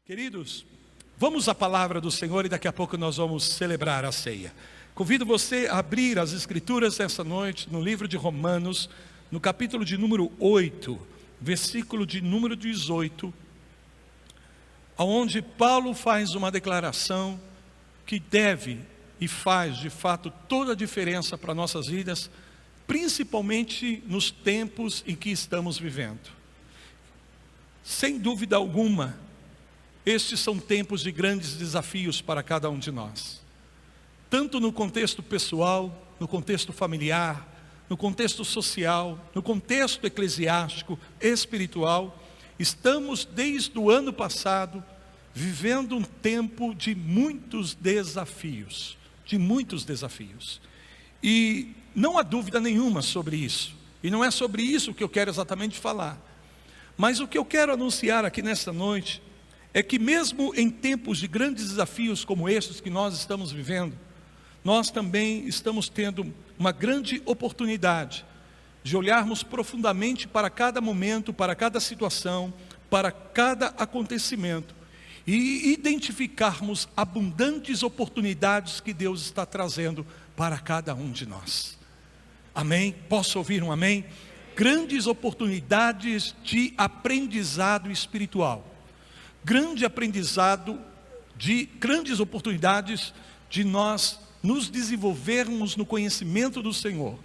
Queridos, vamos à palavra do Senhor e daqui a pouco nós vamos celebrar a ceia. Convido você a abrir as escrituras essa noite no livro de Romanos, no capítulo de número 8, versículo de número 18, onde Paulo faz uma declaração que deve e faz de fato toda a diferença para nossas vidas, principalmente nos tempos em que estamos vivendo. Sem dúvida alguma, estes são tempos de grandes desafios para cada um de nós. Tanto no contexto pessoal, no contexto familiar, no contexto social, no contexto eclesiástico, espiritual, estamos desde o ano passado vivendo um tempo de muitos desafios, E não há dúvida nenhuma sobre isso, e não é sobre isso que eu quero exatamente falar. Mas o que eu quero anunciar aqui nesta noite é que mesmo em tempos de grandes desafios como estes que nós estamos vivendo, nós também estamos tendo uma grande oportunidade de olharmos profundamente para cada momento, para cada situação, para cada acontecimento e identificarmos abundantes oportunidades que Deus está trazendo para cada um de nós. Amém? Posso ouvir um amém? Grandes oportunidades de aprendizado espiritual. Grandes oportunidades de nós nos desenvolvermos no conhecimento do Senhor,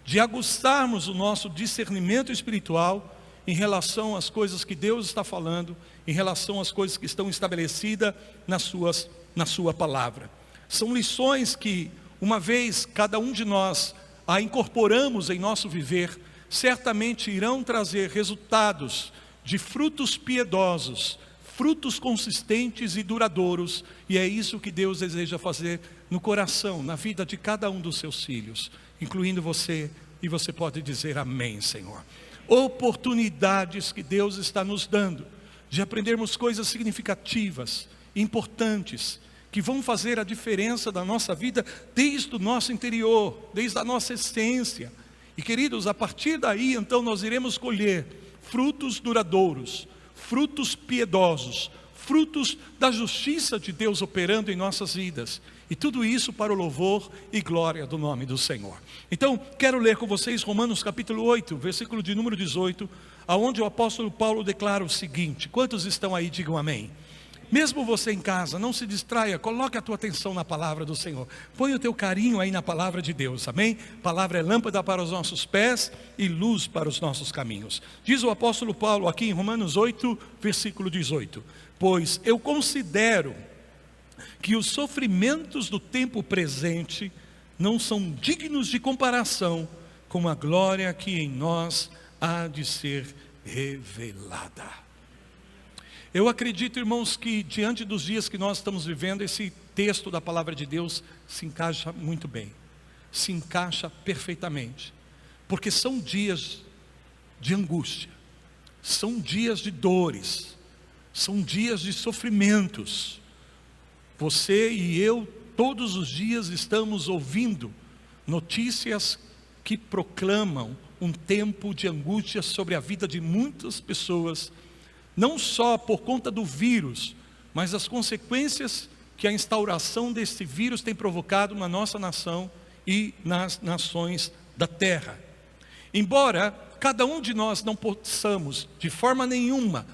de aguçarmos o nosso discernimento espiritual em relação às coisas que Deus está falando, em relação às coisas que estão estabelecidas na sua palavra. São lições que, uma vez cada um de nós a incorporamos em nosso viver, certamente irão trazer resultados de frutos piedosos, frutos consistentes e duradouros, e é isso que Deus deseja fazer no coração, na vida de cada um dos seus filhos, incluindo você, e você pode dizer amém, Senhor. Oportunidades que Deus está nos dando, de aprendermos coisas significativas, importantes, que vão fazer a diferença da nossa vida, desde o nosso interior, desde a nossa essência, e queridos, a partir daí, então nós iremos colher frutos duradouros, frutos piedosos, frutos da justiça de Deus operando em nossas vidas, e tudo isso para o louvor e glória do nome do Senhor. Então, quero ler com vocês Romanos capítulo 8, versículo de número 18, aonde o apóstolo Paulo declara o seguinte: quantos estão aí, digam amém. Mesmo você em casa, não se distraia, coloque a tua atenção na palavra do Senhor, põe o teu carinho aí na palavra de Deus, amém? Palavra é lâmpada para os nossos pés e luz para os nossos caminhos. Diz o apóstolo Paulo aqui em Romanos 8, versículo 18: pois eu considero que os sofrimentos do tempo presente não são dignos de comparação com a glória que em nós há de ser revelada. Eu acredito, irmãos, que diante dos dias que nós estamos vivendo, esse texto da palavra de Deus se encaixa muito bem, se encaixa perfeitamente, porque são dias de angústia, são dias de dores, são dias de sofrimentos. Você e eu, todos os dias estamos ouvindo notícias que proclamam um tempo de angústia sobre a vida de muitas pessoas, não só por conta do vírus, mas as consequências que a instauração desse vírus tem provocado na nossa nação e nas nações da terra. Embora cada um de nós não possamos, de forma nenhuma,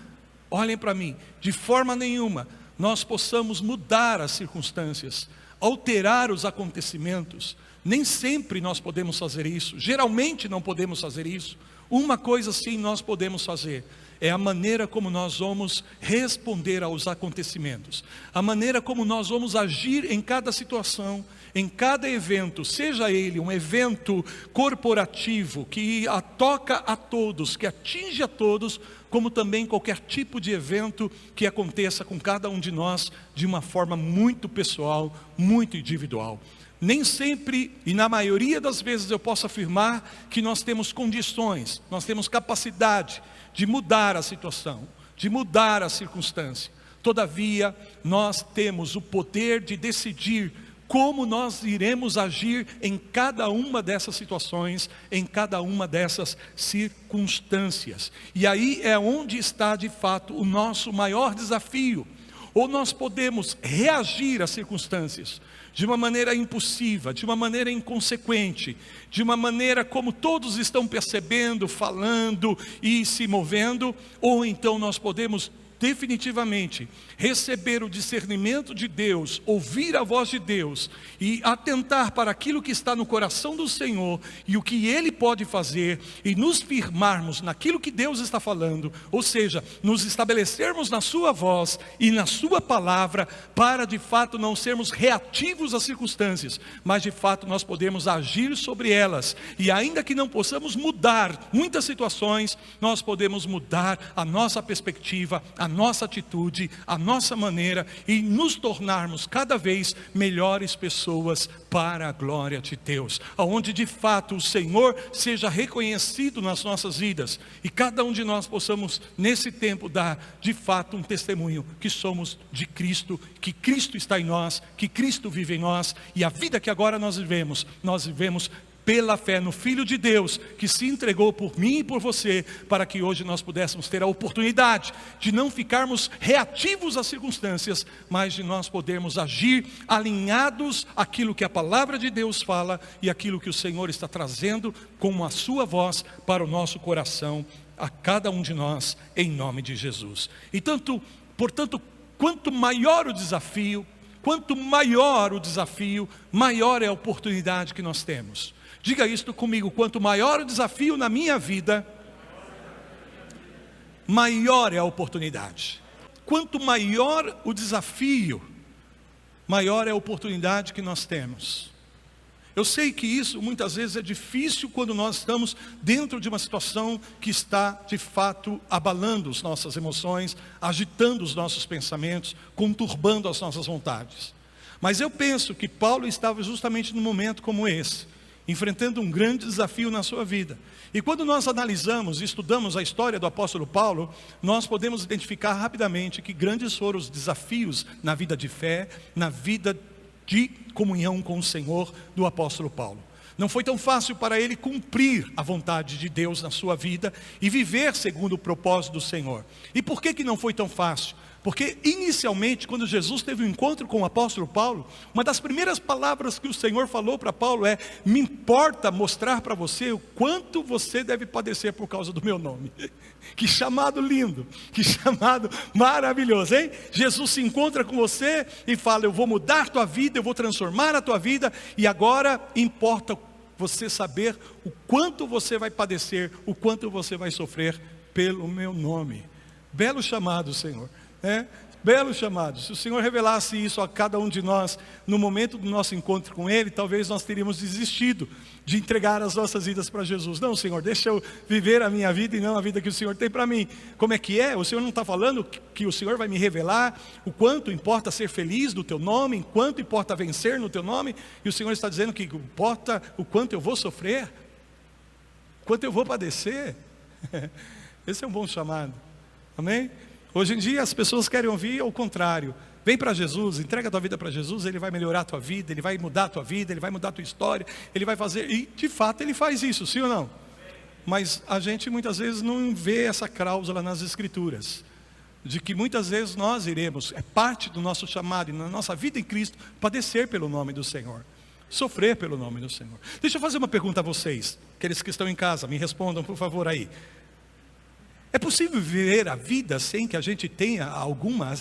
olhem para mim, de forma nenhuma, nós possamos mudar as circunstâncias, alterar os acontecimentos, nem sempre nós podemos fazer isso, geralmente não podemos fazer isso. Uma coisa sim nós podemos fazer, é a maneira como nós vamos responder aos acontecimentos, a maneira como nós vamos agir em cada situação, em cada evento, seja ele um evento corporativo que toca a todos, que atinge a todos, como também qualquer tipo de evento que aconteça com cada um de nós de uma forma muito pessoal, muito individual. Nem sempre e na maioria das vezes eu posso afirmar que nós temos condições, nós temos capacidade de mudar a situação, de mudar a circunstância. Todavia, nós temos o poder de decidir como nós iremos agir em cada uma dessas situações, em cada uma dessas circunstâncias. E aí é onde está de fato o nosso maior desafio. ou nós podemos reagir às circunstâncias de uma maneira impulsiva, de uma maneira inconsequente, de uma maneira como todos estão percebendo, falando e se movendo, ou então nós podemos definitivamente receber o discernimento de Deus, ouvir a voz de Deus e atentar para aquilo que está no coração do Senhor e o que Ele pode fazer, e nos firmarmos naquilo que Deus está falando, ou seja, nos estabelecermos na sua voz e na sua palavra, para de fato não sermos reativos às circunstâncias, mas de fato nós podemos agir sobre elas, e ainda que não possamos mudar muitas situações, nós podemos mudar a nossa perspectiva, a nossa atitude, a nossa maneira, e nos tornarmos cada vez melhores pessoas para a glória de Deus, aonde de fato o Senhor seja reconhecido nas nossas vidas, e cada um de nós possamos nesse tempo dar de fato um testemunho que somos de Cristo, que Cristo está em nós, que Cristo vive em nós, e a vida que agora nós vivemos pela fé no Filho de Deus, que se entregou por mim e por você, para que hoje nós pudéssemos ter a oportunidade de não ficarmos reativos às circunstâncias, mas de nós podermos agir alinhados àquilo que a palavra de Deus fala, e aquilo que o Senhor está trazendo com a sua voz para o nosso coração, a cada um de nós, em nome de Jesus. E portanto, quanto maior o desafio, maior é a oportunidade que nós temos. Diga isto comigo: quanto maior o desafio na minha vida, maior é a oportunidade. Quanto maior o desafio, maior é a oportunidade que nós temos. Eu sei que isso muitas vezes é difícil quando nós estamos dentro de uma situação que está de fato abalando as nossas emoções, agitando os nossos pensamentos, conturbando as nossas vontades. Mas eu penso que Paulo estava justamente num momento como esse, enfrentando um grande desafio na sua vida. E quando nós analisamos e estudamos a história do apóstolo Paulo, nós podemos identificar rapidamente que grandes foram os desafios na vida de fé, na vida de comunhão com o Senhor do apóstolo Paulo. Não foi tão fácil para ele cumprir a vontade de Deus na sua vida e viver segundo o propósito do Senhor. E por que não foi tão fácil? Porque inicialmente, quando Jesus teve um encontro com o apóstolo Paulo, uma das primeiras palavras que o Senhor falou para Paulo é: me importa mostrar para você o quanto você deve padecer por causa do meu nome. Que chamado lindo, que chamado maravilhoso, hein? Jesus se encontra com você e fala: eu vou mudar a tua vida, eu vou transformar a tua vida, e agora importa você saber o quanto você vai padecer, o quanto você vai sofrer pelo meu nome. Belo chamado, Senhor. Belo chamado. Se o Senhor revelasse isso a cada um de nós no momento do nosso encontro com Ele, talvez nós teríamos desistido de entregar as nossas vidas para Jesus. Não, Senhor, deixa eu viver a minha vida e não a vida que o Senhor tem para mim. Como é que é? O Senhor não está falando que o Senhor vai me revelar o quanto importa ser feliz no Teu nome, o quanto importa vencer no Teu nome, e o Senhor está dizendo que importa o quanto eu vou sofrer, o quanto eu vou padecer. Esse é um bom chamado, amém? Hoje em dia as pessoas querem ouvir o contrário: vem para Jesus, entrega a tua vida para Jesus, Ele vai melhorar a tua vida, Ele vai mudar a tua vida, Ele vai mudar a tua história, Ele vai fazer, e de fato Ele faz isso, sim ou não? Mas a gente muitas vezes não vê essa cláusula nas Escrituras, de que muitas vezes nós iremos, é parte do nosso chamado e na nossa vida em Cristo, padecer pelo nome do Senhor, sofrer pelo nome do Senhor. Deixa eu fazer uma pergunta a vocês, aqueles que estão em casa, me respondam por favor aí. É possível viver a vida sem que a gente tenha alguma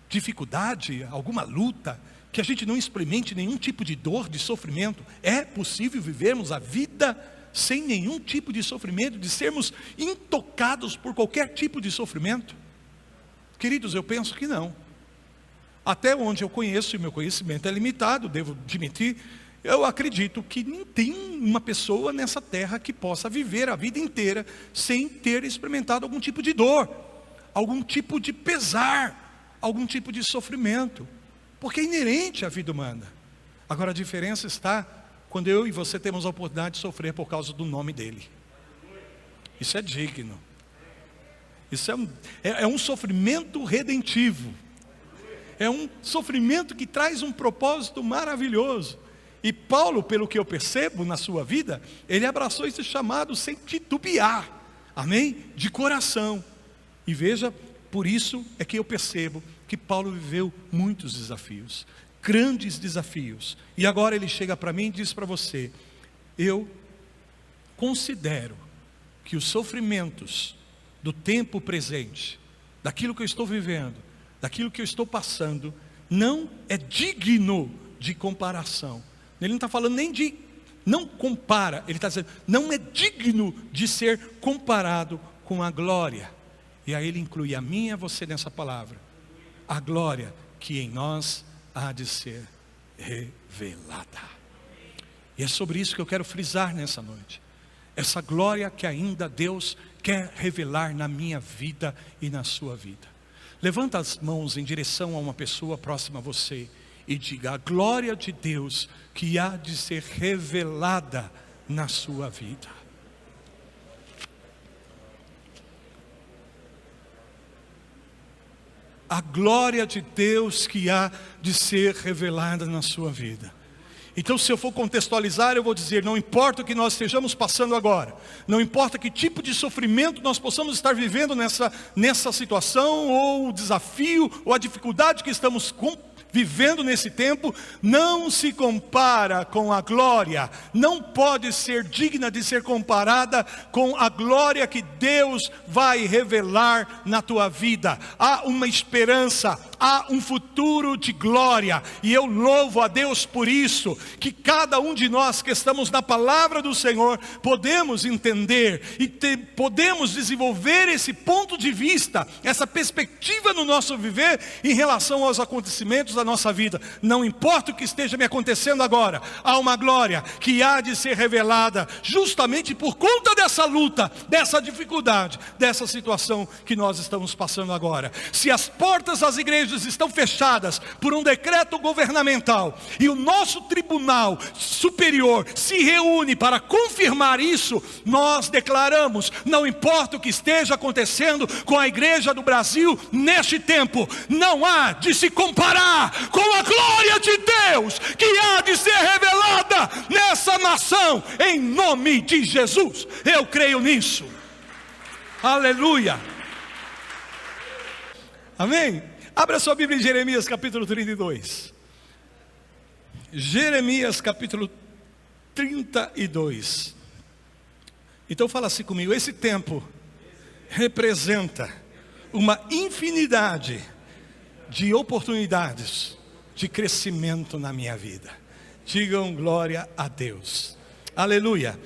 dificuldade, alguma luta, que a gente não experimente nenhum tipo de dor, de sofrimento? É possível vivermos a vida sem nenhum tipo de sofrimento, de sermos intocados por qualquer tipo de sofrimento? Queridos, eu penso que não. Até onde eu conheço, e meu conhecimento é limitado, devo admitir, eu acredito que não tem uma pessoa nessa terra que possa viver a vida inteira sem ter experimentado algum tipo de dor, algum tipo de pesar, algum tipo de sofrimento, porque é inerente à vida humana. Agora a diferença está quando eu e você temos a oportunidade de sofrer por causa do nome dEle. Isso é digno. Isso é um sofrimento redentivo. É um sofrimento que traz um propósito maravilhoso. E Paulo, pelo que eu percebo na sua vida, ele abraçou esse chamado sem titubear, amém? De coração. E veja, por isso é que eu percebo que Paulo viveu muitos desafios, grandes desafios. E agora ele chega para mim e diz para você: eu considero que os sofrimentos do tempo presente, daquilo que eu estou vivendo, daquilo que eu estou passando, não é digno de comparação. Ele não está falando nem de, não compara, ele está dizendo, não é digno de ser comparado com a glória. E aí ele inclui a mim e a você nessa palavra. A glória que em nós há de ser revelada. E é sobre isso que eu quero frisar nessa noite. Essa glória que ainda Deus quer revelar na minha vida e na sua vida. Levanta as mãos em direção a uma pessoa próxima a você e diga: a glória de Deus que há de ser revelada na sua vida. A glória de Deus que há de ser revelada na sua vida. Então, se eu for contextualizar, eu vou dizer: não importa o que nós estejamos passando agora, não importa que tipo de sofrimento nós possamos estar vivendo nessa situação, ou o desafio, ou a dificuldade que estamos vivendo nesse tempo, não se compara com a glória, não pode ser digna de ser comparada com a glória que Deus vai revelar na tua vida. Há uma esperança, há um futuro de glória, e eu louvo a Deus por isso, que cada um de nós que estamos na palavra do Senhor, podemos entender e podemos desenvolver esse ponto de vista, essa perspectiva no nosso viver em relação aos acontecimentos da nossa vida. Não importa o que esteja me acontecendo agora, há uma glória que há de ser revelada justamente por conta dessa luta, dessa dificuldade, dessa situação que nós estamos passando agora. Se as portas das igrejas estão fechadas por um decreto governamental e o nosso tribunal superior se reúne para confirmar isso, nós declaramos: não importa o que esteja acontecendo com a igreja do Brasil neste tempo, não há de se comparar com a glória de Deus que há de ser revelada nessa nação, em nome de Jesus. Eu creio nisso. Aleluia. Amém? Abra sua Bíblia em Jeremias capítulo 32. Jeremias capítulo 32. Então fala assim comigo: esse tempo representa uma infinidade de oportunidades de crescimento na minha vida. Digam glória a Deus. Aleluia.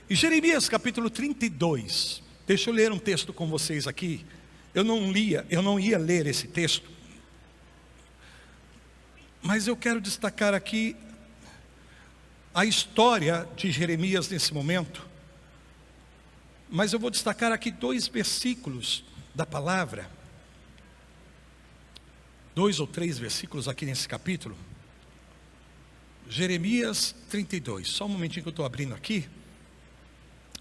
Em Jeremias capítulo 32, deixa eu ler um texto com vocês aqui. Eu não ia ler esse texto, mas eu quero destacar aqui a história de Jeremias nesse momento. Mas eu vou destacar aqui 2 versículos da palavra, 2 ou 3 versículos aqui nesse capítulo. Jeremias 32, só um momentinho que eu estou abrindo aqui.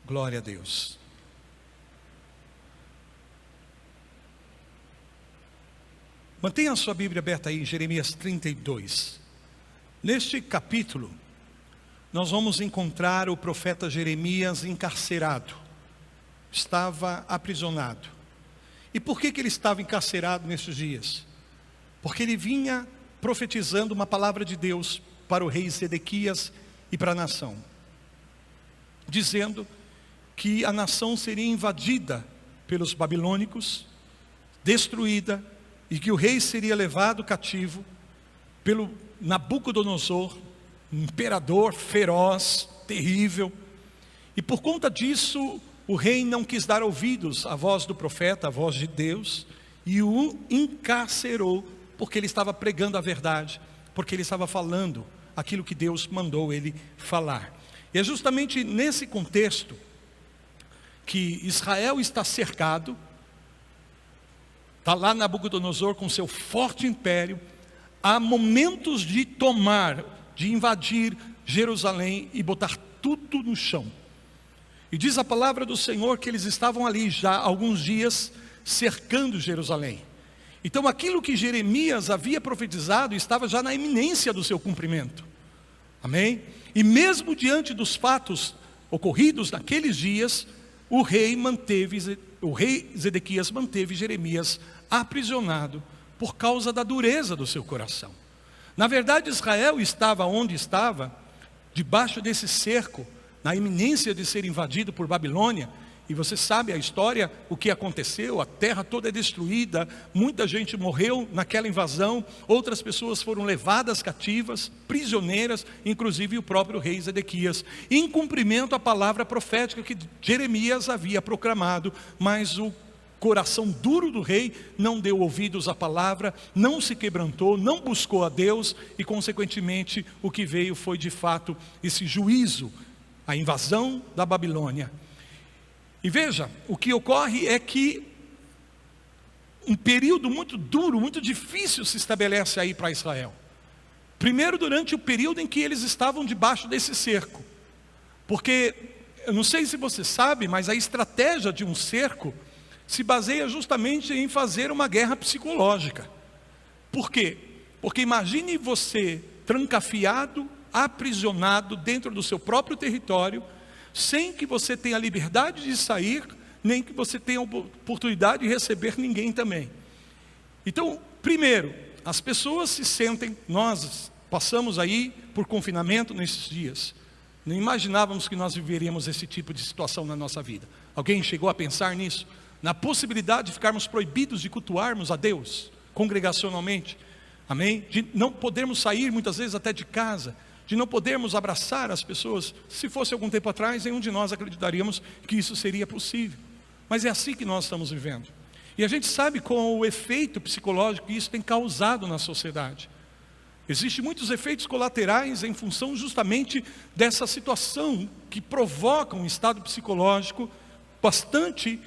Glória a Deus. Mantenha a sua Bíblia aberta aí em Jeremias 32. Neste capítulo, nós vamos encontrar o profeta Jeremias encarcerado. Estava aprisionado. E por que ele estava encarcerado nesses dias? Porque ele vinha profetizando uma palavra de Deus para o rei Zedequias e para a nação, dizendo que a nação seria invadida pelos babilônicos, destruída, e que o rei seria levado cativo pelo Nabucodonosor, um imperador feroz, terrível. E por conta disso, o rei não quis dar ouvidos à voz do profeta, à voz de Deus, e o encarcerou, porque ele estava pregando a verdade, porque ele estava falando aquilo que Deus mandou ele falar. E é justamente nesse contexto que Israel está cercado, está lá Nabucodonosor com seu forte império, há momentos de tomar, de invadir Jerusalém e botar tudo no chão. E diz a palavra do Senhor que eles estavam ali já há alguns dias cercando Jerusalém. Então aquilo que Jeremias havia profetizado estava já na iminência do seu cumprimento. Amém? E mesmo diante dos fatos ocorridos naqueles dias, o rei Zedequias manteve Jeremias aprisionado por causa da dureza do seu coração. Na verdade, Israel estava onde estava, debaixo desse cerco, na iminência de ser invadido por Babilônia. E você sabe a história, o que aconteceu, a terra toda é destruída, muita gente morreu naquela invasão, outras pessoas foram levadas cativas, prisioneiras, inclusive o próprio rei Zedequias, em cumprimento à palavra profética que Jeremias havia proclamado, mas o coração duro do rei não deu ouvidos à palavra, não se quebrantou, não buscou a Deus, e consequentemente o que veio foi de fato esse juízo, a invasão da Babilônia. E veja, o que ocorre é que um período muito duro, muito difícil se estabelece aí para Israel. Primeiro, durante o período em que eles estavam debaixo desse cerco. Porque, eu não sei se você sabe, mas a estratégia de um cerco se baseia justamente em fazer uma guerra psicológica. Por quê? Porque imagine você trancafiado, aprisionado dentro do seu próprio território, sem que você tenha liberdade de sair, nem que você tenha oportunidade de receber ninguém também. Então, primeiro, as pessoas se sentem, nós passamos aí por confinamento nesses dias, não imaginávamos que nós viveríamos esse tipo de situação na nossa vida. Alguém chegou a pensar nisso? Na possibilidade de ficarmos proibidos de cultuarmos a Deus, congregacionalmente, amém? De não podermos sair muitas vezes até de casa, de não podermos abraçar as pessoas. Se fosse algum tempo atrás, nenhum de nós acreditaríamos que isso seria possível. Mas é assim que nós estamos vivendo. E a gente sabe com o efeito psicológico que isso tem causado na sociedade. Existem muitos efeitos colaterais em função justamente dessa situação que provoca um estado psicológico bastante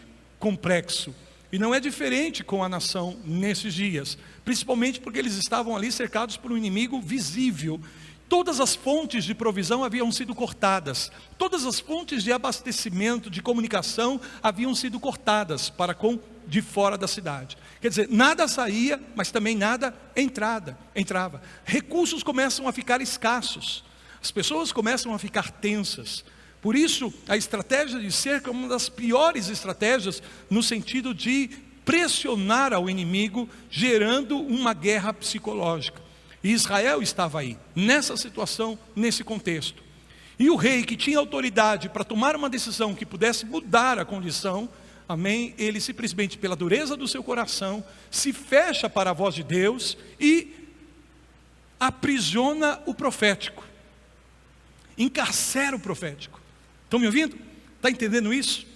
complexo. E não é diferente com a nação nesses dias, principalmente porque eles estavam ali cercados por um inimigo visível. Todas as fontes de provisão haviam sido cortadas, todas as fontes de abastecimento, de comunicação haviam sido cortadas para com de fora da cidade. Quer dizer, nada saía, mas também nada entrava. Recursos começam a ficar escassos, as pessoas começam a ficar tensas. Por isso, a estratégia de cerco é uma das piores estratégias no sentido de pressionar ao inimigo, gerando uma guerra psicológica. E Israel estava aí, nessa situação, nesse contexto. E o rei que tinha autoridade para tomar uma decisão que pudesse mudar a condição, amém? Ele simplesmente, pela dureza do seu coração, se fecha para a voz de Deus e aprisiona o profético. Encarcera o profético. Estão me ouvindo? Está entendendo isso?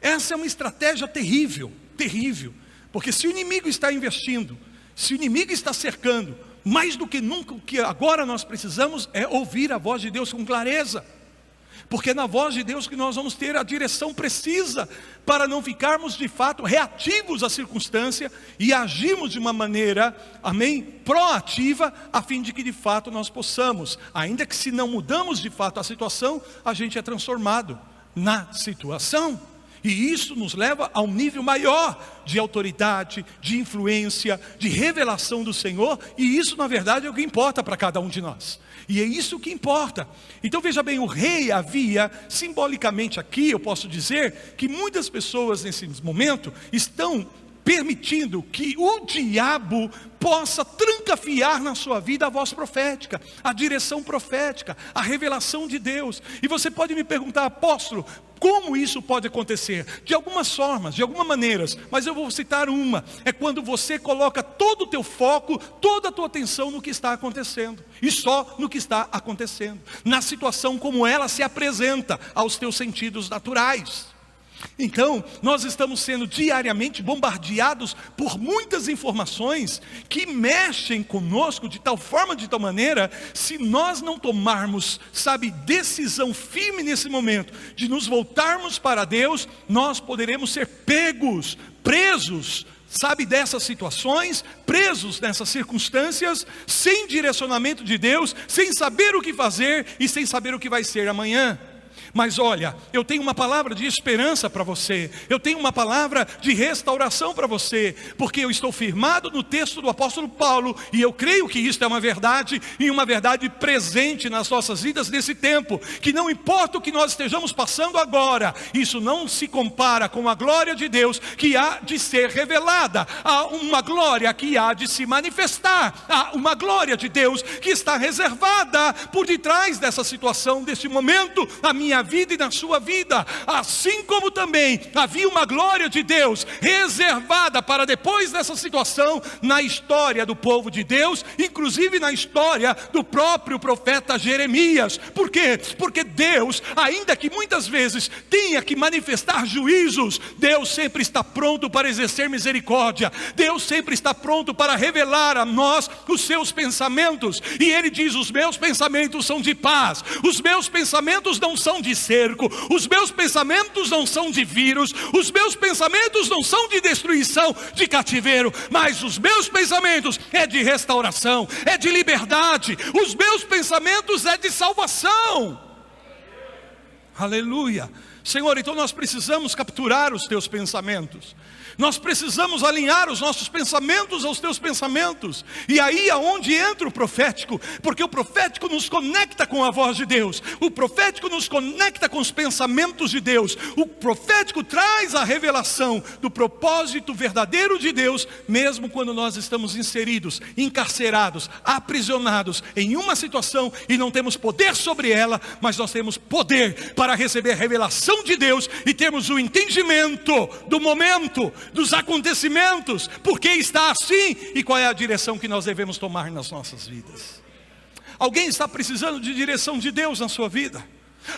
Essa é uma estratégia terrível, terrível. Porque se o inimigo está investindo, se o inimigo está cercando, mais do que nunca, o que agora nós precisamos é ouvir a voz de Deus com clareza. Porque é na voz de Deus que nós vamos ter a direção precisa, para não ficarmos de fato reativos à circunstância e agirmos de uma maneira, amém, proativa, a fim de que de fato nós possamos, ainda que se não mudamos de fato a situação, a gente é transformado na situação. E isso nos leva a um nível maior de autoridade, de influência, de revelação do Senhor. E isso na verdade é o que importa para cada um de nós. E é isso que importa. Então veja bem, o rei havia, simbolicamente aqui eu posso dizer, que muitas pessoas nesse momento estão permitindo que o diabo possa trancafiar na sua vida a voz profética, a direção profética, a revelação de Deus. E você pode me perguntar, apóstolo, como isso pode acontecer? De algumas formas, de algumas maneiras, mas eu vou citar uma. É quando você coloca todo o teu foco, toda a tua atenção no que está acontecendo, e só no que está acontecendo, na situação como ela se apresenta aos teus sentidos naturais. Então, nós estamos sendo diariamente bombardeados por muitas informações que mexem conosco de tal forma, de tal maneira, se nós não tomarmos, decisão firme nesse momento, de nos voltarmos para Deus, nós poderemos ser pegos, presos, dessas situações, presos nessas circunstâncias, sem direcionamento de Deus, sem saber o que fazer e sem saber o que vai ser amanhã. Mas olha, eu tenho uma palavra de esperança para você, eu tenho uma palavra de restauração para você, porque eu estou firmado no texto do apóstolo Paulo, e eu creio que isto é uma verdade, e uma verdade presente nas nossas vidas nesse tempo, que não importa o que nós estejamos passando agora, isso não se compara com a glória de Deus que há de ser revelada, há uma glória que há de se manifestar, há uma glória de Deus que está reservada por detrás dessa situação, desse momento, a minha vida e na sua vida, assim como também havia uma glória de Deus reservada para depois dessa situação na história do povo de Deus, inclusive na história do próprio profeta Jeremias. Por quê? Porque Deus, ainda que muitas vezes tenha que manifestar juízos, Deus sempre está pronto para exercer misericórdia, Deus sempre está pronto para revelar a nós os seus pensamentos, e Ele diz: os meus pensamentos são de paz, os meus pensamentos não são de cerco, os meus pensamentos não são de vírus, os meus pensamentos não são de destruição, de cativeiro, mas os meus pensamentos é de restauração, é de liberdade, os meus pensamentos é de salvação. Aleluia. Senhor, então nós precisamos capturar os teus pensamentos, nós precisamos alinhar os nossos pensamentos aos teus pensamentos, e aí é onde entra o profético, porque o profético nos conecta com a voz de Deus, o profético nos conecta com os pensamentos de Deus, o profético traz a revelação do propósito verdadeiro de Deus, mesmo quando nós estamos inseridos, encarcerados, aprisionados em uma situação e não temos poder sobre ela, mas nós temos poder para receber a revelação de Deus e termos o entendimento do momento, dos acontecimentos, por que está assim e qual é a direção que nós devemos tomar nas nossas vidas. Alguém está precisando de direção de Deus na sua vida?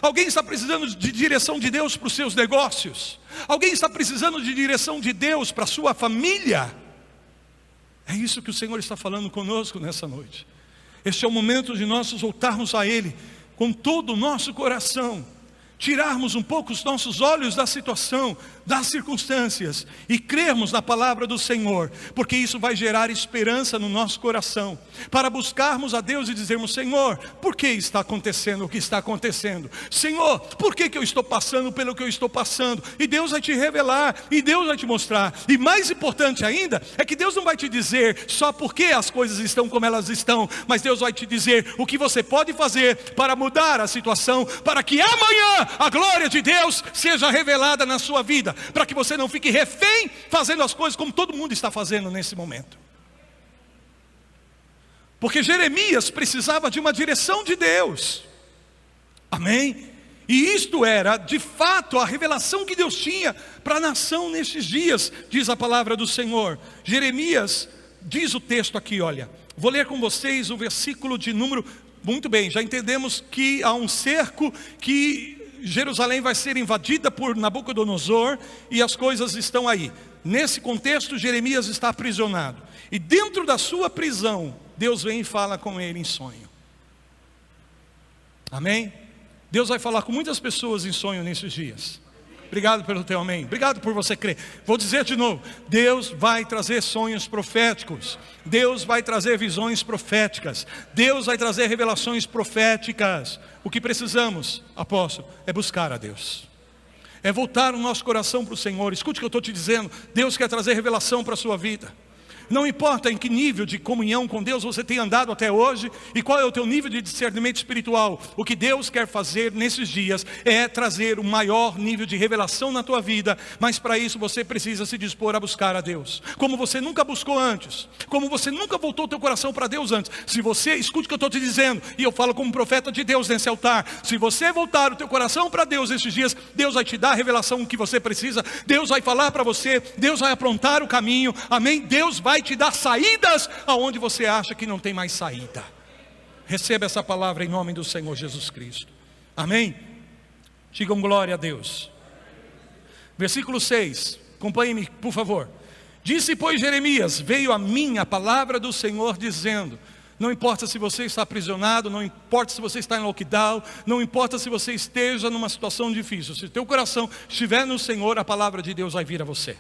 Alguém está precisando de direção de Deus para os seus negócios? Alguém está precisando de direção de Deus para a sua família? É isso que o Senhor está falando conosco nessa noite. Este é o momento de nós voltarmos a Ele com todo o nosso coração, tirarmos um pouco os nossos olhos da situação, das circunstâncias, e crermos na palavra do Senhor, porque isso vai gerar esperança no nosso coração, para buscarmos a Deus e dizermos: Senhor, por que está acontecendo o que está acontecendo? Senhor, por que eu estou passando pelo que eu estou passando? E Deus vai te revelar, e Deus vai te mostrar, e mais importante ainda, é que Deus não vai te dizer só porque as coisas estão como elas estão, mas Deus vai te dizer o que você pode fazer para mudar a situação, para que amanhã a glória de Deus seja revelada na sua vida, para que você não fique refém fazendo as coisas como todo mundo está fazendo nesse momento. Porque Jeremias precisava de uma direção de Deus, amém? E isto era de fato a revelação que Deus tinha para a nação nestes dias, diz a palavra do Senhor. Jeremias, diz o texto aqui, olha, vou ler com vocês o versículo de número, muito bem, já entendemos que há um cerco, que Jerusalém vai ser invadida por Nabucodonosor, e as coisas estão aí. Nesse contexto, Jeremias está aprisionado, e dentro da sua prisão, Deus vem e fala com ele em sonho. Amém? Deus vai falar com muitas pessoas em sonho nesses dias. Obrigado pelo teu amém, obrigado por você crer. Vou dizer de novo: Deus vai trazer sonhos proféticos, Deus vai trazer visões proféticas, Deus vai trazer revelações proféticas. O que precisamos, apóstolo, é buscar a Deus, é voltar o nosso coração para o Senhor. Escute o que eu estou te dizendo: Deus quer trazer revelação para a sua vida. Não importa em que nível de comunhão com Deus você tem andado até hoje, e qual é o teu nível de discernimento espiritual. O que Deus quer fazer nesses dias é trazer um maior nível de revelação na tua vida. Mas para isso você precisa se dispor a buscar a Deus, como você nunca buscou antes, como você nunca voltou o teu coração para Deus antes. Se você, escute o que eu estou te dizendo, e eu falo como profeta de Deus nesse altar, se você voltar o teu coração para Deus nesses dias, Deus vai te dar a revelação que você precisa, Deus vai falar para você, Deus vai aprontar o caminho, amém? Deus vai te dar saídas aonde você acha que não tem mais saída. Receba essa palavra em nome do Senhor Jesus Cristo, amém? Digam glória a Deus. Versículo 6, acompanhe-me por favor. Disse, pois, Jeremias: veio a mim a palavra do Senhor dizendo: não importa se você está aprisionado, não importa se você está em lockdown, não importa se você esteja numa situação difícil, se teu coração estiver no Senhor, a palavra de Deus vai vir a você.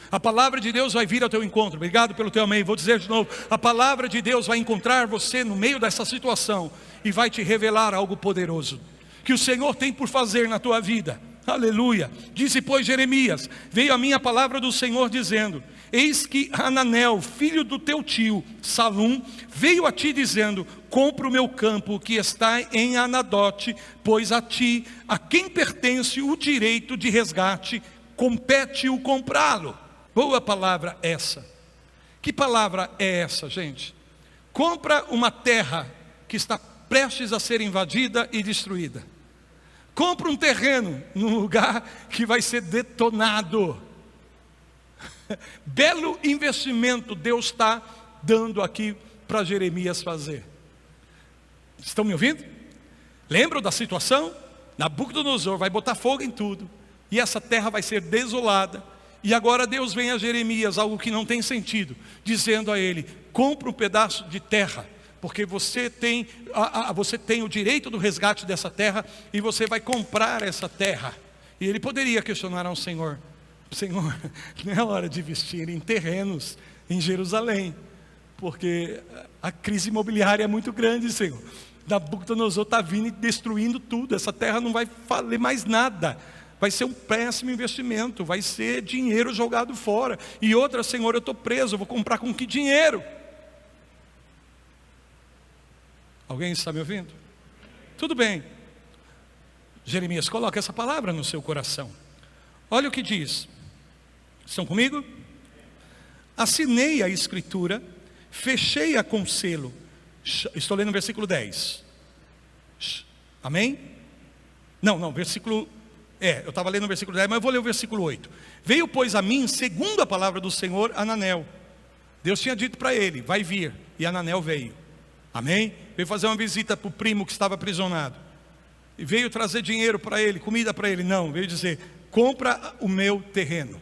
A palavra de Deus vai vir ao teu encontro. Obrigado pelo teu amém. Vou dizer de novo: a palavra de Deus vai encontrar você no meio dessa situação e vai te revelar algo poderoso, que o Senhor tem por fazer na tua vida. Aleluia. Disse, pois, Jeremias: veio a minha palavra do Senhor dizendo: eis que Hananel, filho do teu tio Salum, veio a ti dizendo: compra o meu campo que está em Anadote, pois a ti, a quem pertence o direito de resgate, compete-o comprá-lo. Boa palavra essa. Que palavra é essa, gente? Compra uma terra que está prestes a ser invadida e destruída. Compra um terreno num lugar que vai ser detonado. Belo investimento Deus está dando aqui para Jeremias fazer. Estão me ouvindo? Lembram da situação? Nabucodonosor vai botar fogo em tudo, e essa terra vai ser desolada. E agora Deus vem a Jeremias, algo que não tem sentido, dizendo a ele: compra um pedaço de terra, porque você tem o direito do resgate dessa terra, e você vai comprar essa terra. E ele poderia questionar ao Senhor: Senhor, não é hora de investir em terrenos em Jerusalém, porque a crise imobiliária é muito grande, Senhor. Nabucodonosor está vindo e destruindo tudo, essa terra não vai valer mais nada, vai ser um péssimo investimento, vai ser dinheiro jogado fora. E outra: Senhor, eu estou preso, eu vou comprar com que dinheiro? Alguém está me ouvindo? Tudo bem. Jeremias, coloca essa palavra no seu coração. Olha o que diz. Estão comigo? Assinei a escritura, fechei-a com selo. Estou lendo o versículo 10. Amém? Não, versículo... eu estava lendo o versículo 10, mas eu vou ler o versículo 8. Veio, pois, a mim, segundo a palavra do Senhor, Hananel. Deus tinha dito para ele: vai vir. E Hananel veio. Amém? Veio fazer uma visita para o primo que estava aprisionado. E veio trazer dinheiro para ele, comida para ele. Não, veio dizer: compra o meu terreno,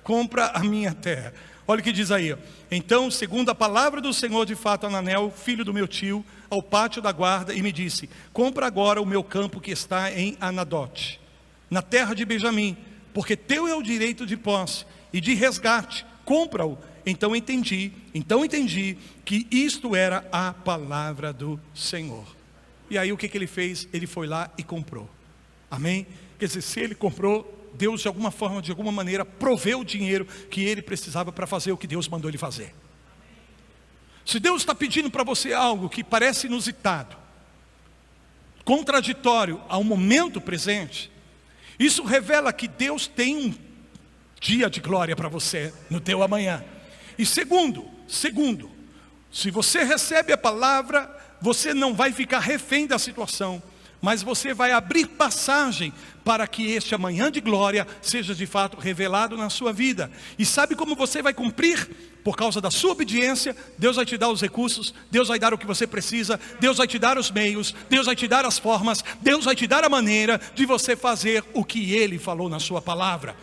compra a minha terra. Olha o que diz aí, ó. Então, segundo a palavra do Senhor, de fato, Hananel, filho do meu tio, ao pátio da guarda, e me disse: compra agora o meu campo que está em Anadote, na terra de Benjamim, porque teu é o direito de posse e de resgate, compra-o. Então entendi que isto era a palavra do Senhor. E aí o que ele fez? Ele foi lá e comprou. Amém? Quer dizer, se ele comprou, Deus de alguma forma, de alguma maneira, proveu o dinheiro que ele precisava para fazer o que Deus mandou ele fazer. Se Deus está pedindo para você algo que parece inusitado, contraditório ao momento presente, isso revela que Deus tem um dia de glória para você no teu amanhã. E segundo, se você recebe a palavra, você não vai ficar refém da situação, mas você vai abrir passagem para que este amanhã de glória seja de fato revelado na sua vida. E sabe como você vai cumprir? Por causa da sua obediência. Deus vai te dar os recursos, Deus vai dar o que você precisa, Deus vai te dar os meios, Deus vai te dar as formas, Deus vai te dar a maneira de você fazer o que Ele falou na sua palavra.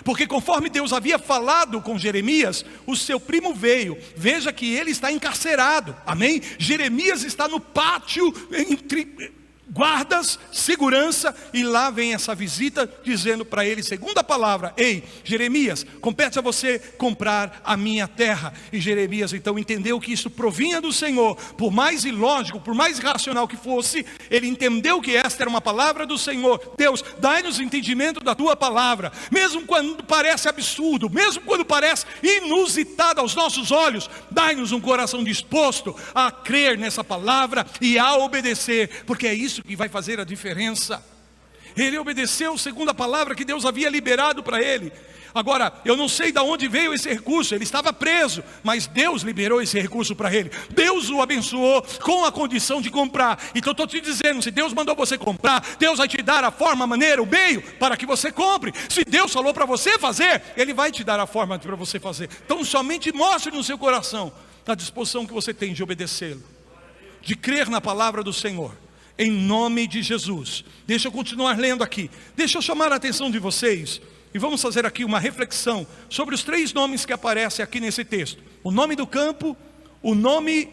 Porque conforme Deus havia falado com Jeremias, o seu primo veio. Veja que ele está encarcerado, amém? Jeremias está no pátio entre guardas, segurança, e lá vem essa visita dizendo para ele, segundo a palavra: ei, Jeremias, compete a você comprar a minha terra. E Jeremias então entendeu que isso provinha do Senhor. Por mais ilógico, por mais irracional que fosse, ele entendeu que esta era uma palavra do Senhor. Deus, dai-nos entendimento da tua palavra, mesmo quando parece absurdo, mesmo quando parece inusitado aos nossos olhos, dai-nos um coração disposto a crer nessa palavra e a obedecer, porque é isso que vai fazer a diferença. Ele obedeceu segundo a palavra que Deus havia liberado para ele. Agora, eu não sei de onde veio esse recurso, ele estava preso, mas Deus liberou esse recurso para ele. Deus o abençoou com a condição de comprar. Então estou te dizendo, se Deus mandou você comprar, Deus vai te dar a forma, a maneira, o meio para que você compre. Se Deus falou para você fazer, Ele vai te dar a forma para você fazer. Então somente mostre no seu coração a disposição que você tem de obedecê-lo, de crer na palavra do Senhor. Em nome de Jesus. Deixa eu continuar lendo aqui. Deixa eu chamar a atenção de vocês. E vamos fazer aqui uma reflexão sobre os 3 nomes que aparecem aqui nesse texto. O nome do campo, o nome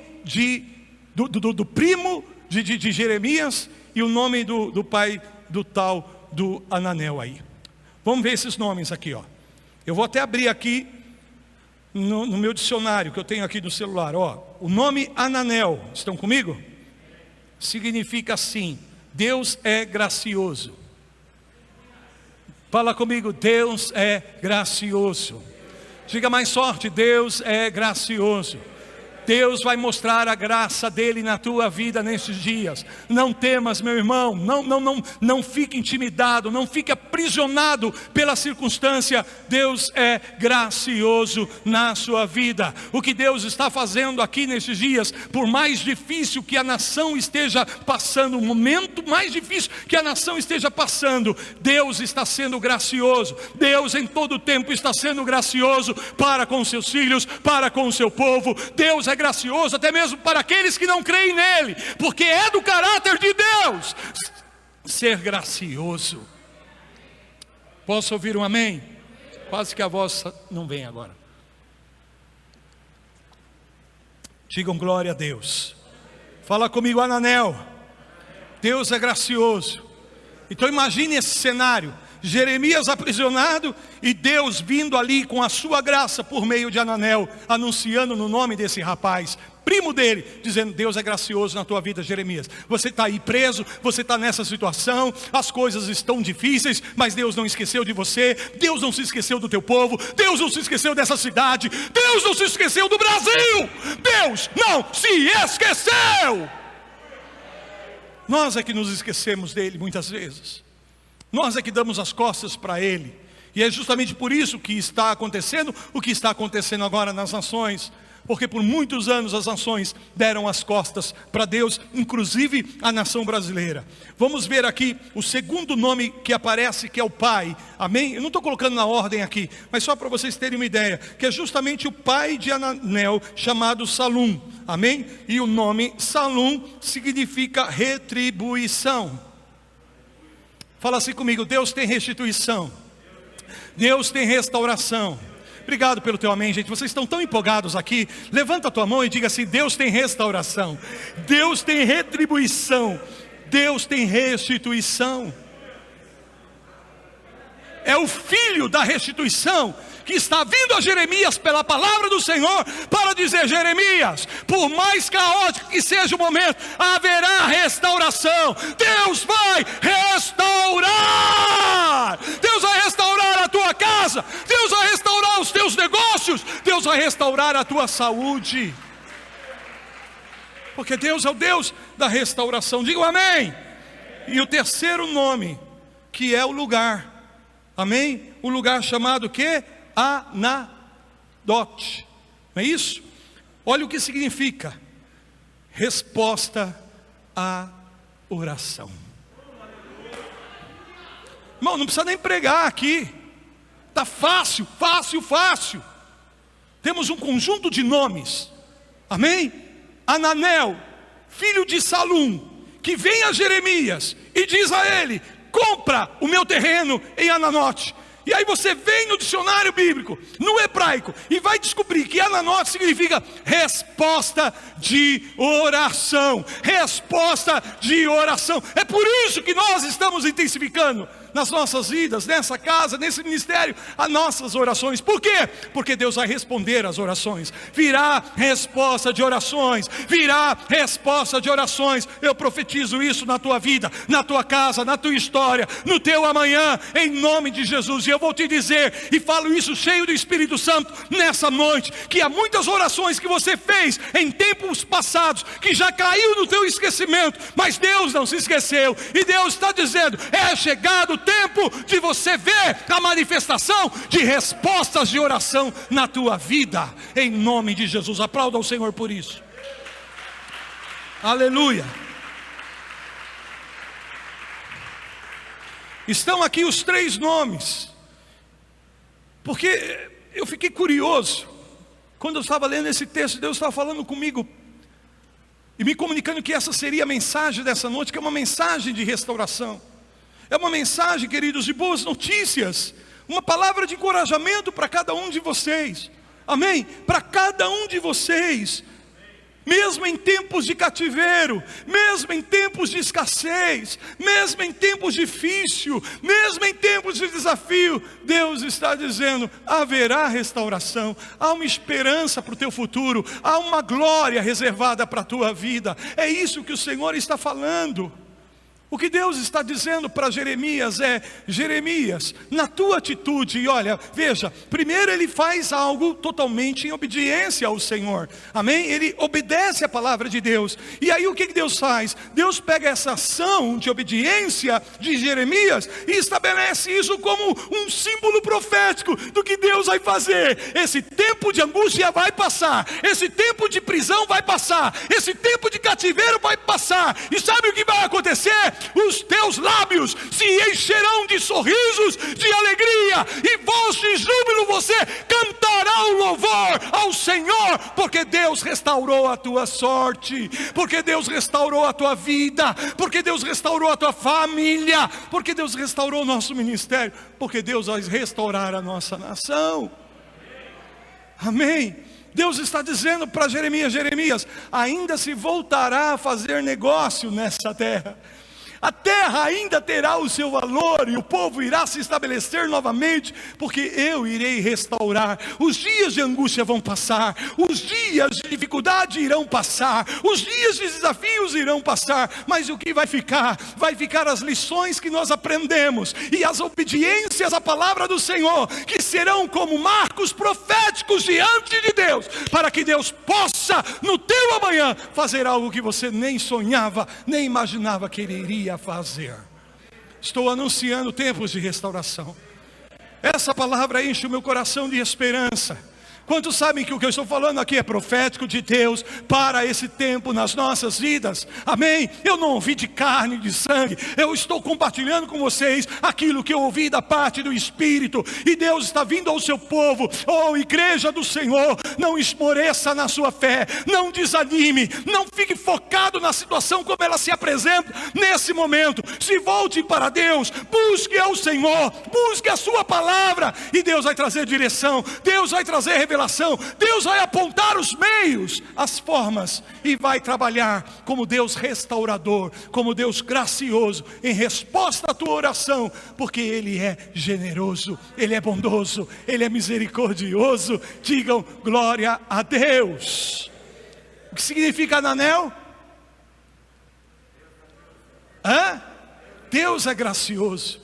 do primo de Jeremias, e o nome do pai do tal do Hananel aí. Vamos ver esses nomes aqui, ó. Eu vou até abrir aqui no meu dicionário que eu tenho aqui no celular, ó. O nome Hananel, estão comigo? Significa assim: Deus é gracioso. Fala comigo, Deus é gracioso. Diga mais forte, Deus é gracioso. Deus vai mostrar a graça dele na tua vida nesses dias. Não temas, meu irmão, não fique intimidado, não fique aprisionado pela circunstância. Deus é gracioso na sua vida. O que Deus está fazendo aqui nesses dias, por mais difícil que a nação esteja passando, o momento mais difícil que a nação esteja passando, Deus está sendo gracioso. Deus em todo o tempo está sendo gracioso para com seus filhos, para com o seu povo. Deus é gracioso até mesmo para aqueles que não creem nele, porque é do caráter de Deus ser gracioso. Posso ouvir um amém? Quase que a voz não vem agora. Digam glória a Deus. Fala comigo, Ananel. Deus é gracioso. Então imagine esse cenário: Jeremias aprisionado e Deus vindo ali com a sua graça por meio de Ananel, anunciando no nome desse rapaz, primo dele, dizendo: Deus é gracioso na tua vida, Jeremias. Você está aí preso, você está nessa situação, as coisas estão difíceis, mas Deus não esqueceu de você, Deus não se esqueceu do teu povo, Deus não se esqueceu dessa cidade, Deus não se esqueceu do Brasil, Deus não se esqueceu. Nós é que nos esquecemos dele muitas vezes. Nós é que damos as costas para ele. E é justamente por isso que está acontecendo o que está acontecendo agora nas nações. Porque por muitos anos as nações deram as costas para Deus, inclusive a nação brasileira. Vamos ver aqui o segundo nome que aparece, que é o pai. Amém? Eu não estou colocando na ordem aqui, mas só para vocês terem uma ideia, que é justamente o pai de Ananel, chamado Salum. Amém? E o nome Salum significa retribuição. Fala assim comigo: Deus tem restituição, Deus tem restauração. Obrigado pelo teu amém, gente. Vocês estão tão empolgados aqui. Levanta a tua mão e diga assim: Deus tem restauração, Deus tem retribuição, Deus tem restituição. É o filho da restituição que está vindo a Jeremias pela palavra do Senhor para dizer: Jeremias, por mais caótico que seja o momento, haverá restauração. Deus vai restaurar. Deus vai restaurar a tua casa, Deus vai restaurar os teus negócios, Deus vai restaurar a tua saúde, porque Deus é o Deus da restauração. Diga amém. E o terceiro nome, que é o lugar, amém? O lugar chamado o quê? Anadote, não é isso? Olha o que significa: resposta à oração. Irmão, não precisa nem pregar aqui, está fácil. Temos um conjunto de nomes, amém? Ananel, filho de Salum, que vem a Jeremias e diz a ele: compra o meu terreno em Ananote. E aí você vem no dicionário bíblico, no hebraico, e vai descobrir que Ananote significa resposta de oração. Resposta de oração. É por isso que nós estamos intensificando nas nossas vidas, nessa casa, nesse ministério, as nossas orações. Por quê? Porque Deus vai responder às orações. Virá resposta de orações. Virá resposta de orações. Eu profetizo isso na tua vida, na tua casa, na tua história, no teu amanhã, em nome de Jesus. E eu vou te dizer, e falo isso cheio do Espírito Santo nessa noite, que há muitas orações que você fez em tempos passados, que já caiu no teu esquecimento, mas Deus não se esqueceu. E Deus está dizendo: é chegado o tempo de você ver a manifestação de respostas de oração na tua vida, em nome de Jesus. Aplauda ao Senhor por isso. Aleluia. Estão aqui os três nomes, porque eu fiquei curioso quando eu estava lendo esse texto. Deus estava falando comigo e me comunicando que essa seria a mensagem dessa noite, que é uma mensagem de restauração. É uma mensagem, queridos, de boas notícias, uma palavra de encorajamento para cada um de vocês, amém? Para cada um de vocês, mesmo em tempos de cativeiro, mesmo em tempos de escassez, mesmo em tempos difíceis, mesmo em tempos de desafio, Deus está dizendo: haverá restauração, há uma esperança para o teu futuro, há uma glória reservada para a tua vida. É isso que o Senhor está falando. O que Deus está dizendo para Jeremias é: Jeremias, na tua atitude, e olha, veja, primeiro ele faz algo totalmente em obediência ao Senhor, amém? Ele obedece a palavra de Deus, e aí o que Deus faz? Deus pega essa ação de obediência de Jeremias e estabelece isso como um símbolo profético do que Deus vai fazer. Esse tempo de angústia vai passar, esse tempo de prisão vai passar, esse tempo de cativeiro vai passar, e sabe o que vai acontecer? Os teus lábios se encherão de sorrisos, de alegria, e voz de júbilo, você cantará o louvor ao Senhor, porque Deus restaurou a tua sorte, porque Deus restaurou a tua vida, porque Deus restaurou a tua família, porque Deus restaurou o nosso ministério, porque Deus vai restaurar a nossa nação. Amém? Deus está dizendo para Jeremias: Jeremias, ainda se voltará a fazer negócio nessa terra. A terra ainda terá o seu valor, e o povo irá se estabelecer novamente, porque eu irei restaurar. Os dias de angústia vão passar, os dias de dificuldade irão passar, os dias de desafios irão passar, mas o que vai ficar? Vai ficar as lições que nós aprendemos, e as obediências à palavra do Senhor, que serão como marcos proféticos diante de Deus, para que Deus possa no teu amanhã fazer algo que você nem sonhava, nem imaginava que Ele iria a fazer. Estou anunciando tempos de restauração. Essa palavra enche o meu coração de esperança. Quantos sabem que o que eu estou falando aqui é profético de Deus para esse tempo nas nossas vidas? Amém? Eu não ouvi de carne e de sangue, eu estou compartilhando com vocês aquilo que eu ouvi da parte do Espírito, e Deus está vindo ao seu povo. Oh, igreja do Senhor, não esmoreça na sua fé, não desanime, não fique focado na situação como ela se apresenta nesse momento. Se volte para Deus, busque ao Senhor, busque a sua palavra, e Deus vai trazer direção, Deus vai trazer revelação, Deus vai apontar os meios, as formas, e vai trabalhar como Deus restaurador, como Deus gracioso, em resposta à tua oração, porque Ele é generoso, Ele é bondoso, Ele é misericordioso. Digam glória a Deus. O que significa Ananel? Deus é gracioso.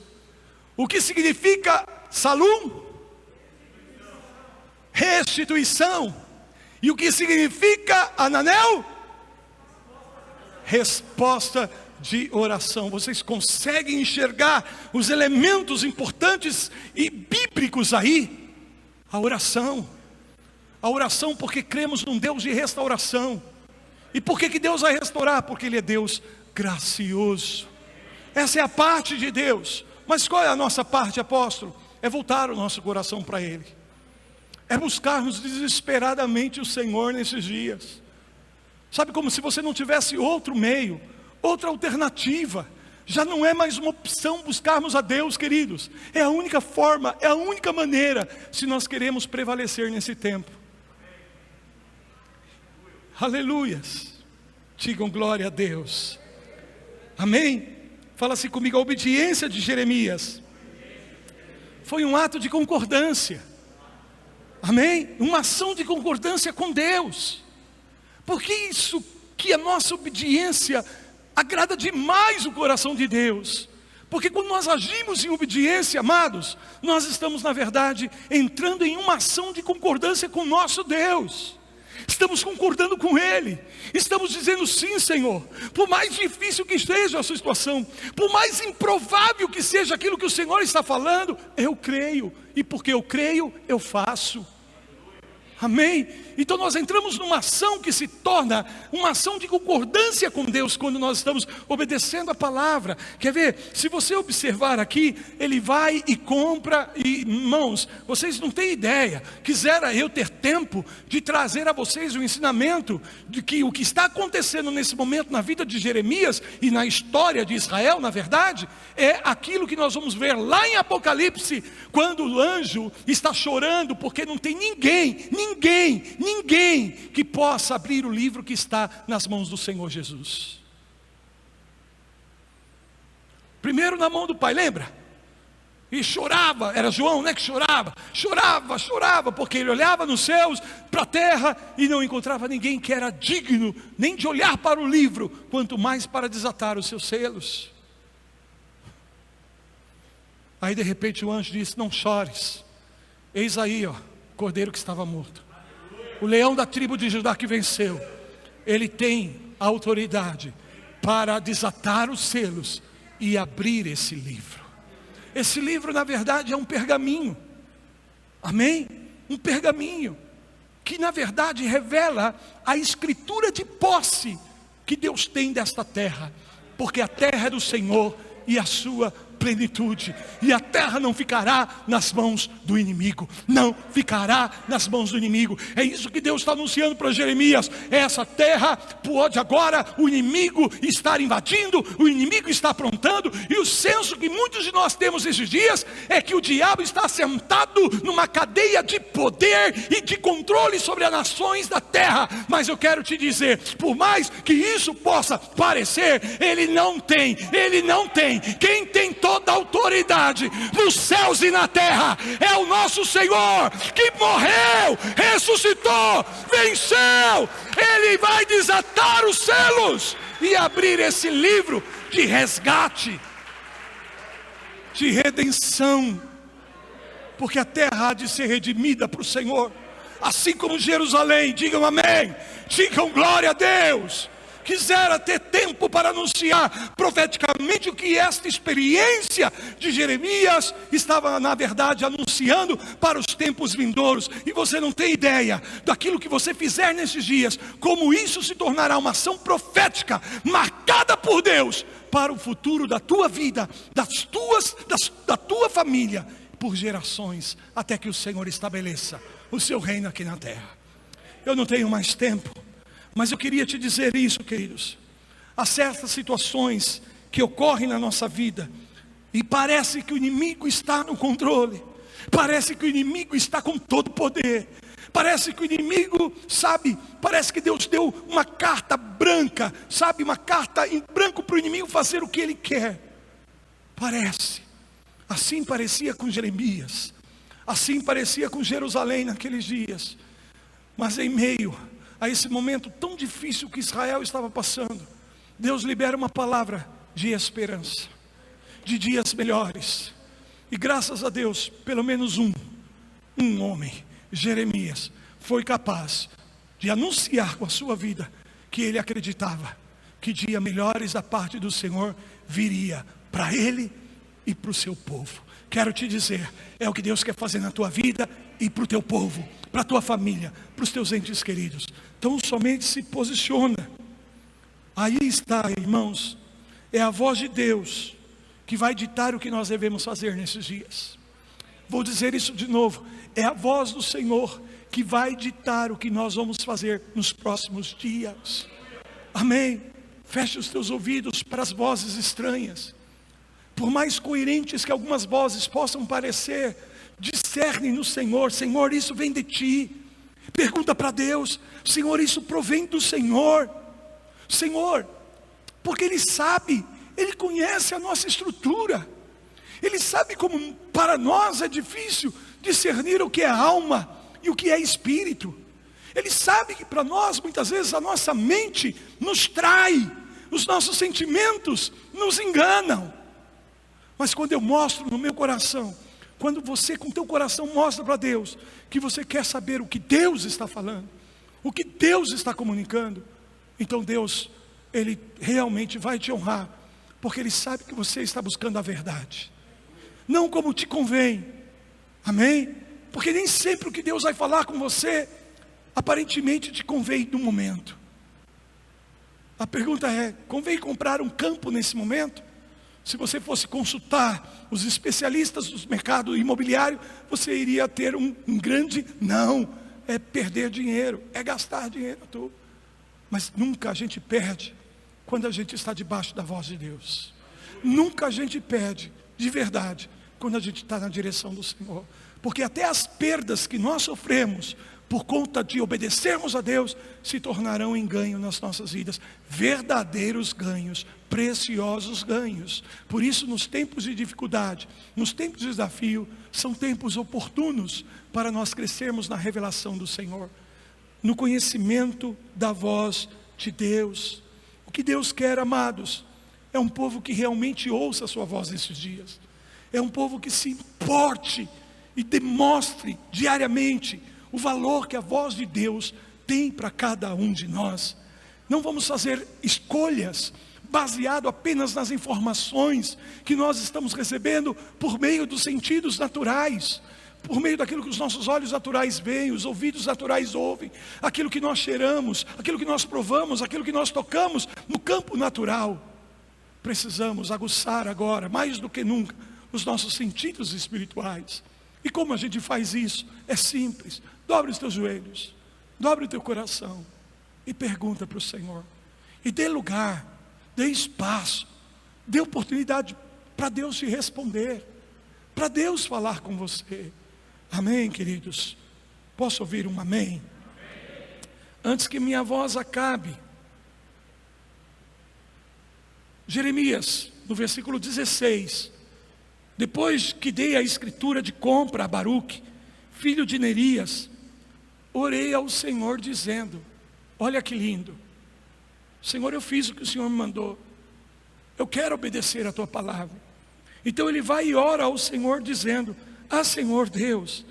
O que significa Salum? Restituição. E o que significa Ananel? Resposta de oração. Vocês conseguem enxergar os elementos importantes e bíblicos aí? A oração, porque cremos num Deus de restauração. E por que Deus vai restaurar? Porque Ele é Deus gracioso. Essa é a parte de Deus. Mas qual é a nossa parte, apóstolo? É voltar o nosso coração para Ele, é buscarmos desesperadamente o Senhor nesses dias. Sabe, como se você não tivesse outro meio, outra alternativa. Já não é mais uma opção buscarmos a Deus, queridos. É a única forma, é a única maneira, se nós queremos prevalecer nesse tempo. Aleluias. Digam glória a Deus. Amém? Fala assim comigo: a obediência de Jeremias foi um ato de concordância. Amém? Uma ação de concordância com Deus. Porque isso que a nossa obediência agrada demais o coração de Deus. Porque quando nós agimos em obediência, amados, nós estamos na verdade entrando em uma ação de concordância com o nosso Deus. Estamos concordando com Ele, estamos dizendo: sim, Senhor, por mais difícil que esteja a sua situação, por mais improvável que seja aquilo que o Senhor está falando, eu creio, e porque eu creio, eu faço. Amém? Então nós entramos numa ação que se torna uma ação de concordância com Deus, quando nós estamos obedecendo a palavra. Quer ver? Se você observar aqui, ele vai e compra, e irmãos, vocês não têm ideia, quisera eu ter tempo de trazer a vocês o ensinamento de que o que está acontecendo nesse momento na vida de Jeremias e na história de Israel, na verdade, é aquilo que nós vamos ver lá em Apocalipse, quando o anjo está chorando porque não tem ninguém que possa abrir o livro que está nas mãos do Senhor Jesus. Primeiro na mão do Pai, lembra? E chorava, era João, né, que chorava, porque ele olhava nos céus, para a terra, e não encontrava ninguém que era digno, nem de olhar para o livro, quanto mais para desatar os seus selos. Aí de repente o anjo disse: não chores, eis aí, ó, o cordeiro que estava morto, o leão da tribo de Judá que venceu. Ele tem a autoridade para desatar os selos e abrir esse livro. Esse livro na verdade é um pergaminho, amém? Um pergaminho que na verdade revela a escritura de posse que Deus tem desta terra, porque a terra é do Senhor e a sua plenitude, e a terra não ficará nas mãos do inimigo, não ficará nas mãos do inimigo. É isso que Deus está anunciando para Jeremias. Essa terra pode agora o inimigo estar invadindo, o inimigo está aprontando, e o senso que muitos de nós temos esses dias é que o diabo está sentado numa cadeia de poder e de controle sobre as nações da terra. Mas eu quero te dizer, por mais que isso possa parecer, ele não tem. Quem tem toda a autoridade nos céus e na terra é o nosso Senhor, que morreu, ressuscitou, venceu. Ele vai desatar os selos e abrir esse livro de resgate, de redenção, porque a terra há de ser redimida para o Senhor, assim como Jerusalém. Digam amém, digam glória a Deus. Quisera ter tempo para anunciar profeticamente o que esta experiência de Jeremias estava na verdade anunciando para os tempos vindouros. E você não tem ideia daquilo que você fizer nesses dias, como isso se tornará uma ação profética, marcada por Deus, para o futuro da tua vida, da tua família, por gerações, até que o Senhor estabeleça o seu reino aqui na terra. Eu não tenho mais tempo, mas eu queria te dizer isso, queridos. Há certas situações que ocorrem na nossa vida e parece que o inimigo está no controle, parece que o inimigo está com todo o poder, parece que o inimigo, sabe, parece que Deus deu uma carta branca, sabe, uma carta em branco para o inimigo fazer o que ele quer. Parece, assim parecia com Jeremias, assim parecia com Jerusalém naqueles dias. Mas em meio a esse momento tão difícil que Israel estava passando, Deus libera uma palavra de esperança, de dias melhores. E graças a Deus, pelo menos um homem, Jeremias, foi capaz de anunciar com a sua vida que ele acreditava que dias melhores da parte do Senhor viria para ele e para o seu povo. Quero te dizer, é o que Deus quer fazer na tua vida e para o teu povo, para a tua família, para os teus entes queridos. Então somente se posiciona. Aí está, irmãos, é a voz de Deus que vai ditar o que nós devemos fazer nesses dias. Vou dizer isso de novo, é a voz do Senhor que vai ditar o que nós vamos fazer nos próximos dias. Amém? Feche os teus ouvidos para as vozes estranhas. Por mais coerentes que algumas vozes possam parecer, discerne no Senhor: Senhor, isso vem de ti. Pergunta para Deus: Senhor, isso provém do Senhor? Senhor, porque Ele sabe, Ele conhece a nossa estrutura, Ele sabe como para nós é difícil discernir o que é alma e o que é espírito. Ele sabe que para nós muitas vezes a nossa mente nos trai, os nossos sentimentos nos enganam. Mas quando eu mostro no meu coração, quando você com teu coração mostra para Deus que você quer saber o que Deus está falando, o que Deus está comunicando, então Deus, Ele realmente vai te honrar, porque Ele sabe que você está buscando a verdade, não como te convém, amém? Porque nem sempre o que Deus vai falar com você, aparentemente te convém no momento. A pergunta é: convém comprar um campo nesse momento? Se você fosse consultar os especialistas do mercado imobiliário, você iria ter um grande não. É perder dinheiro, é gastar dinheiro à toa. Mas nunca a gente perde quando a gente está debaixo da voz de Deus. Nunca a gente perde de verdade quando a gente está na direção do Senhor. Porque até as perdas que nós sofremos por conta de obedecermos a Deus, se tornarão em ganho nas nossas vidas. Verdadeiros ganhos, preciosos ganhos. Por isso, nos tempos de dificuldade, nos tempos de desafio, são tempos oportunos para nós crescermos na revelação do Senhor, no conhecimento da voz de Deus. O que Deus quer, amados, é um povo que realmente ouça a sua voz nesses dias. é um povo que se importe e demonstre diariamente o valor que a voz de Deus tem para cada um de nós. Não vamos fazer escolhas baseado apenas nas informações que nós estamos recebendo por meio dos sentidos naturais, por meio daquilo que os nossos olhos naturais veem, os ouvidos naturais ouvem, aquilo que nós cheiramos, aquilo que nós provamos, aquilo que nós tocamos no campo natural. Precisamos aguçar agora, mais do que nunca, os nossos sentidos espirituais. E como a gente faz isso? É simples. Dobre os teus joelhos, dobre o teu coração e pergunta para o Senhor. E dê lugar, dê espaço, dê oportunidade para Deus te responder, para Deus falar com você. Amém, queridos? Posso ouvir um amém? Antes que minha voz acabe, Jeremias, no versículo 16, depois que dei a escritura de compra a Baruque, filho de Nerias, orei ao Senhor dizendo, olha que lindo, Senhor, eu fiz o que o Senhor me mandou, eu quero obedecer a tua palavra. Então ele vai e ora ao Senhor dizendo, Senhor Deus,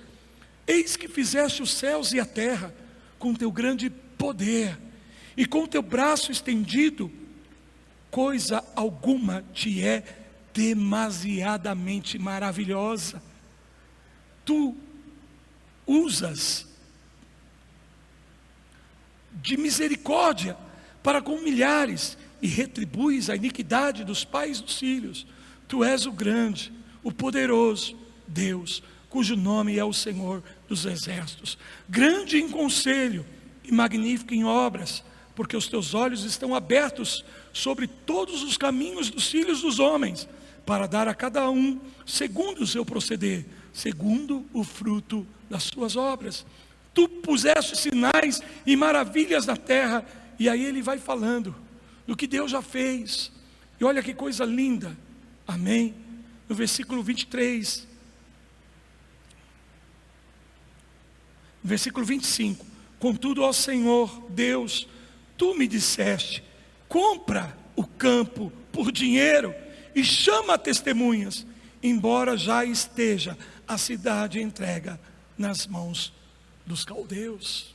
eis que fizeste os céus e a terra com teu grande poder, e com teu braço estendido, coisa alguma te é demasiadamente maravilhosa. Tu usas de misericórdia para com milhares e retribuis a iniquidade dos pais dos filhos. Tu és o grande, o poderoso Deus, cujo nome é o Senhor dos exércitos, grande em conselho e magnífico em obras, porque os teus olhos estão abertos sobre todos os caminhos dos filhos dos homens, para dar a cada um segundo o seu proceder, segundo o fruto das suas obras. Tu puseste sinais e maravilhas na terra. E aí ele vai falando do que Deus já fez. E olha que coisa linda, amém? No versículo 23, no versículo 25, contudo, ó Senhor Deus, tu me disseste, compra o campo por dinheiro e chama testemunhas, embora já esteja a cidade entregue nas mãos dos caldeus.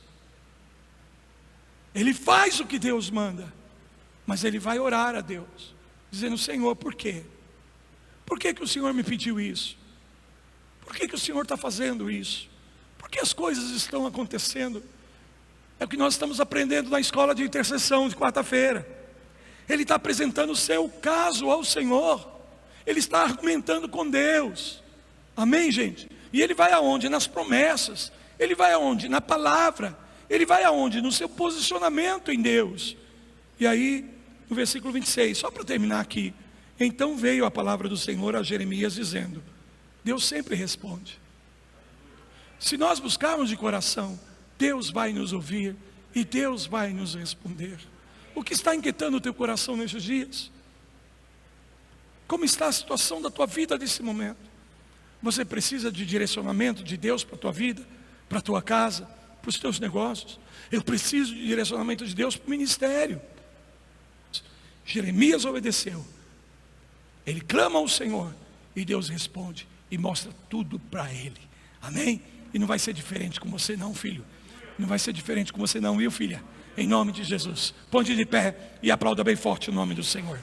Ele faz o que Deus manda, mas ele vai orar a Deus, dizendo, Senhor, por quê? Por que que o Senhor me pediu isso? Por que que o Senhor está fazendo isso? Por que as coisas estão acontecendo? É o que nós estamos aprendendo na escola de intercessão de quarta-feira. Ele está apresentando o seu caso ao Senhor, ele está argumentando com Deus, amém, gente? E ele vai aonde? Nas promessas. Ele vai aonde? Na palavra. Ele vai aonde? No seu posicionamento em Deus. E aí, no versículo 26, só para terminar aqui, então veio a palavra do Senhor a Jeremias dizendo, Deus sempre responde. Se nós buscarmos de coração, Deus vai nos ouvir e Deus vai nos responder. O que está inquietando o teu coração nesses dias? Como está a situação da tua vida nesse momento? Você precisa de direcionamento de Deus para a tua vida, para a tua casa, para os teus negócios. Eu preciso de direcionamento de Deus para o ministério. Jeremias obedeceu. Ele clama ao Senhor e Deus responde e mostra tudo para ele. Amém? E não vai ser diferente com você não, filho. Não vai ser diferente com você não, viu, filha? Em nome de Jesus. Ponte de pé e aplauda bem forte o nome do Senhor.